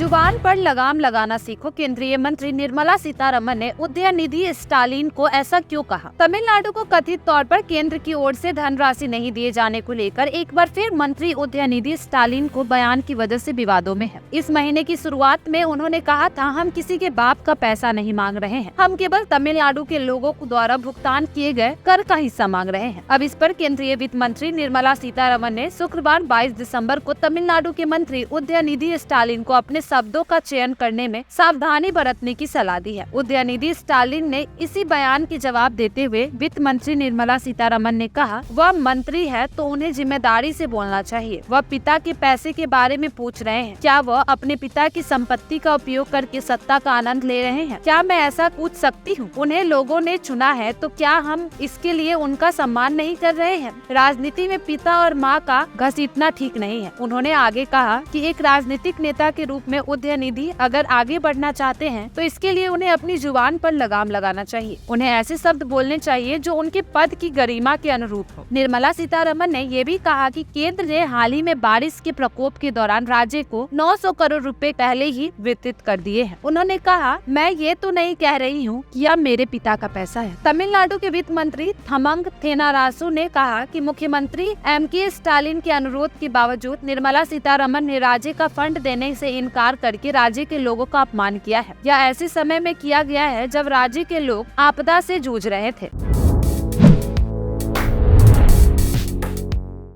जुबान पर लगाम लगाना सीखो। केंद्रीय मंत्री निर्मला सीतारमण ने उदयनिधि स्टालिन को ऐसा क्यों कहा? तमिलनाडु को कथित तौर पर केंद्र की ओर से धनराशि नहीं दिए जाने को लेकर एक बार फिर मंत्री उदयनिधि स्टालिन को बयान की वजह से विवादों में है। इस महीने की शुरुआत में उन्होंने कहा था, हम किसी के बाप का पैसा नहीं मांग रहे हैं, हम केवल तमिलनाडु के लोगों द्वारा भुगतान किए गए कर का हिस्सा मांग रहे हैं। अब इस पर केंद्रीय वित्त मंत्री निर्मला सीतारमण ने शुक्रवार 22 दिसंबर को तमिलनाडु के मंत्री उदयनिधि स्टालिन को अपने शब्दों का चयन करने में सावधानी बरतने की सलाह दी है। उदयनिधि स्टालिन ने इसी बयान के जवाब देते हुए वित्त मंत्री निर्मला सीतारमण ने कहा, वह मंत्री है तो उन्हें जिम्मेदारी से बोलना चाहिए। वह पिता के पैसे के बारे में पूछ रहे हैं, क्या वह अपने पिता की संपत्ति का उपयोग करके सत्ता का आनंद ले रहे हैं? क्या मैं ऐसा पूछ सकती हूँ? उन्हें लोगों ने चुना है तो क्या हम इसके लिए उनका सम्मान नहीं कर रहे हैं? राजनीति में पिता और माँ का घसीटना ठीक नहीं है। उन्होंने आगे कहा कि एक राजनीतिक नेता के रूप में उदयनिधि अगर आगे बढ़ना चाहते हैं तो इसके लिए उन्हें अपनी जुबान पर लगाम लगाना चाहिए। उन्हें ऐसे शब्द बोलने चाहिए जो उनके पद की गरिमा के अनुरूप हो। निर्मला सीतारमण ने ये भी कहा कि केंद्र ने हाल ही में बारिश के प्रकोप के दौरान राज्य को 900 करोड़ रुपए पहले ही वितरित कर दिए हैं। उन्होंने कहा, मैं ये तो नहीं कह रही हूँ कि यह मेरे पिता का पैसा है। तमिलनाडु के वित्त मंत्री थमंग थेनारासु ने कहा कि मुख्यमंत्री एम.के. स्टालिन के अनुरोध के बावजूद निर्मला सीतारमण ने राज्य का फंड देने से इनकार करके राज्य के लोगों का अपमान किया है। यह ऐसे समय में किया गया है जब राज्य के लोग आपदा से जूझ रहे थे।